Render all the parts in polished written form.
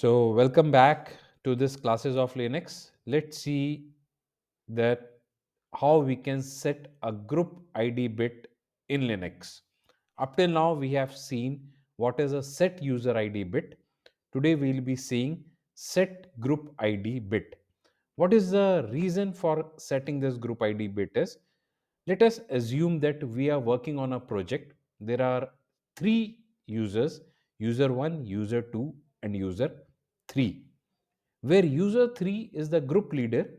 Welcome back to this classes of Linux. Let's see that how we can set a group ID bit in Linux. Up till now, we have seen what is a set user ID bit. Today, we'll be seeing set group ID bit. What is the reason for setting this group ID bit is, let us assume that we are working on a project. There are three users, user 1, user 2, and user 3, where user 3 is the group leader,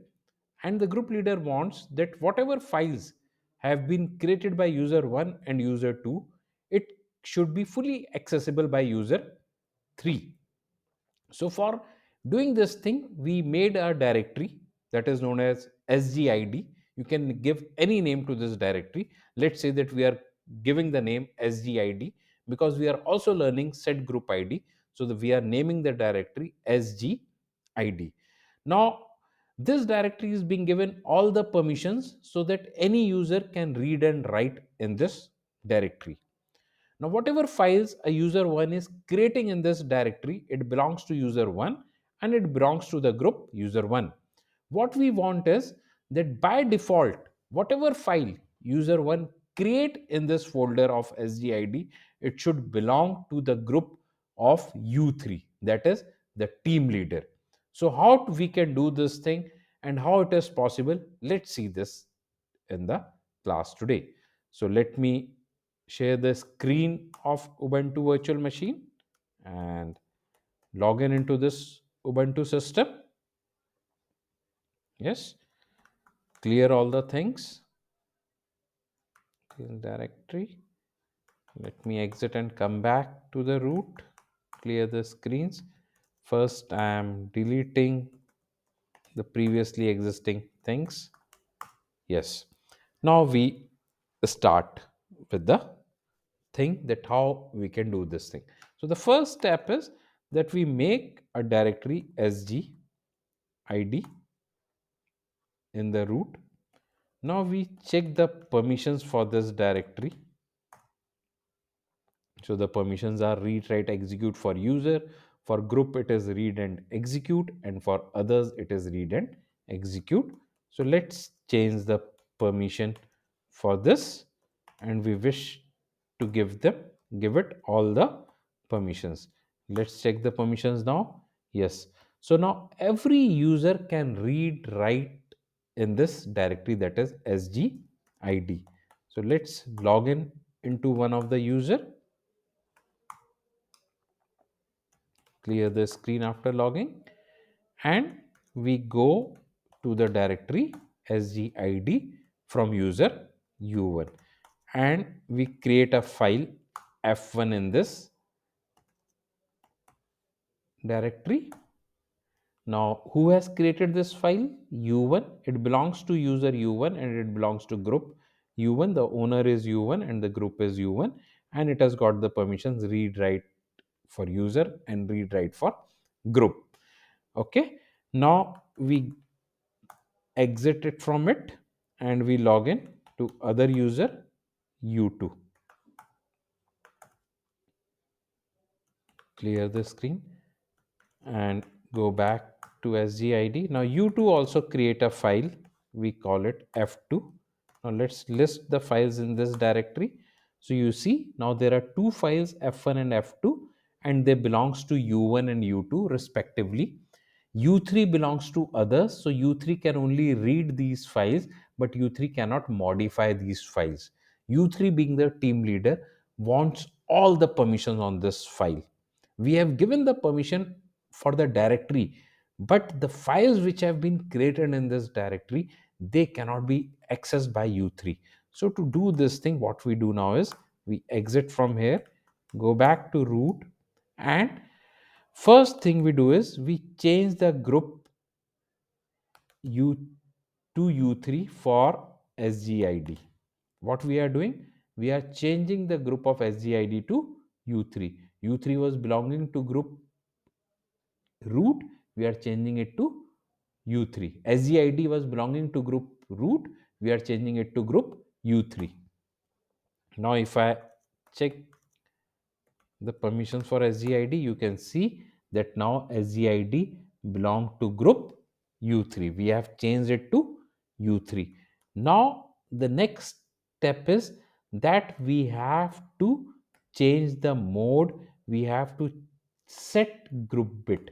and the group leader wants that whatever files have been created by user 1 and user 2, it should be fully accessible by user 3. So for doing this thing, we made a directory that is known as sgid. You can give any name to this directory. Let's say that we are giving the name sgid because we are also learning set group id. So that we are naming the directory sgid. Now, this directory is being given all the permissions so that any user can read and write in this directory. Now, whatever files a user 1 is creating in this directory, it belongs to user 1 and it belongs to the group user 1. What we want is that by default, whatever file user 1 create in this folder of sgid, it should belong to the group of u3, that is the team leader. So how we can do this thing and how it is possible, let's see this in the class today. So let me share the screen of Ubuntu virtual machine and log in into this Ubuntu system. Yes, clear all the things in directory. Let me exit and come back to the root. Clear the screens. First, I am deleting the previously existing things. Yes. Now we start with the thing that how we can do this thing. So the first step is that we make a directory sgid in the root. Now we check the permissions for this directory. So the permissions are read, write, execute for user. For group, it is read and execute, and for others, it is read and execute. So let's change the permission for this, and we wish to give it all the permissions. Let's check the permissions now. Yes. So now every user can read, write in this directory, that is sgid. So let's log in into one of the user. Clear the screen after logging, and we go to the directory sgid from user u1, and we create a file f1 in this directory. Now, who has created this file? u1. It belongs to user u1 and it belongs to group u1. The owner is u1 and the group is u1, and it has got the permissions read, write for user and read, write for group. Okay. Now we exit it from it and we log in to other user u2. Clear the screen and go back to sgid. Now u2 also create a file, we call it f2. Now let's list the files in this directory. So you see now there are two files f1 and f2, and they belongs to u1 and u2 respectively. u3 belongs to others, so u3 can only read these files, but u3 cannot modify these files. u3, being the team leader, wants all the permissions on this file. We have given the permission for the directory, but the files which have been created in this directory, they cannot be accessed by u3. So to do this thing, what we do now is we exit from here, go back to root, and first thing we do is we change the group u to u3 for sgid. What we are doing, we are changing the group of sgid to u3. u3 was belonging to group root, we are changing it to u3. sgid was belonging to group root, we are changing it to group u3. Now if I check the permissions for sgid, you can see that now SGID belong to group U3. We have changed it to U3. Now the next step is that we have to change the mode. We have to set group bit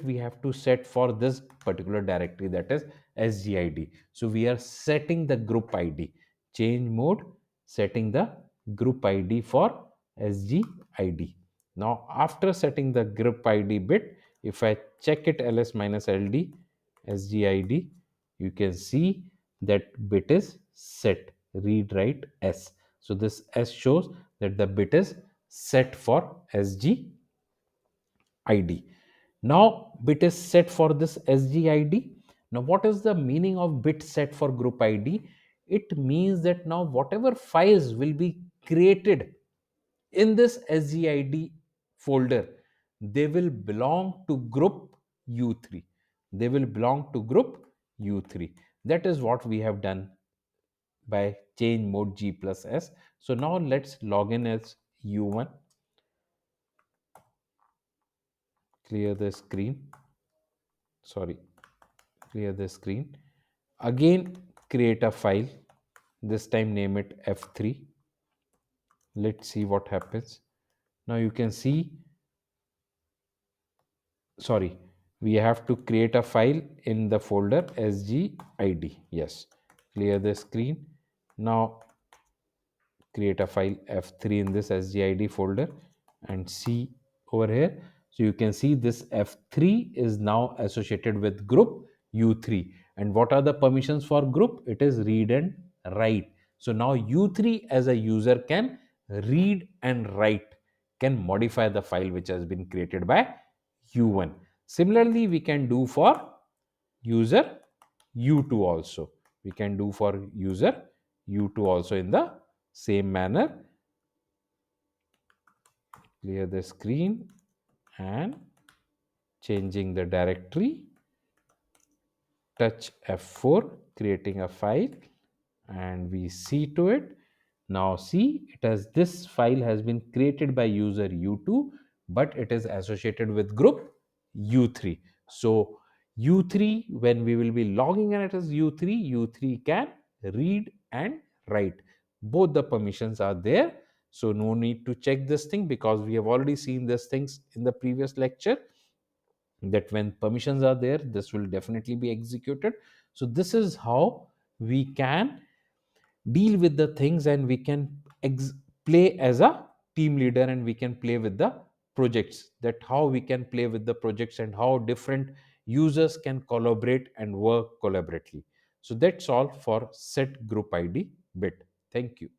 we have to set for this particular directory, that is SGID. So we are setting the group ID, change mode, setting the group ID for SGID. Now after setting the group ID bit, if I check it ls minus ld SGID, you can see that bit is set, read write s. So this s shows that the bit is set for SGID. Now bit is set for this SGID. Now what is the meaning of bit set for group ID? It means that now whatever files will be created in this SGID folder, they will belong to group U3. They will belong to group U3. That is what we have done by change mode G plus S. So now let's log in as U1, clear the screen. Sorry, clear the screen. Again, create a file. This time name it F3. Let's see what happens. Now you can see, sorry, we have to create a file in the folder SGID. Yes, clear the screen. Now create a file F3 in this SGID folder and see over here. So you can see this F3 is now associated with group U3. And what are the permissions for group? It is read and write. So now U3 as a user can read and write, can modify the file which has been created by U1. Similarly, we can do for user U2 also. We can do for user U2 also in the same manner. Clear the screen and changing the directory, touch F4, creating a file, and we see to it. Now see, it has, this file has been created by user U2, but it is associated with group U3. So U3, when we will be logging in it as U3, U3 can read and write. Both the permissions are there. So no need to check this thing because we have already seen these things in the previous lecture, that when permissions are there, this will definitely be executed. So this is how we can deal with the things, and we can play as a team leader, and we can play with the projects, that how we can play with the projects and how different users can collaborate and work collaboratively. So that's all for set group ID bit. Thank you.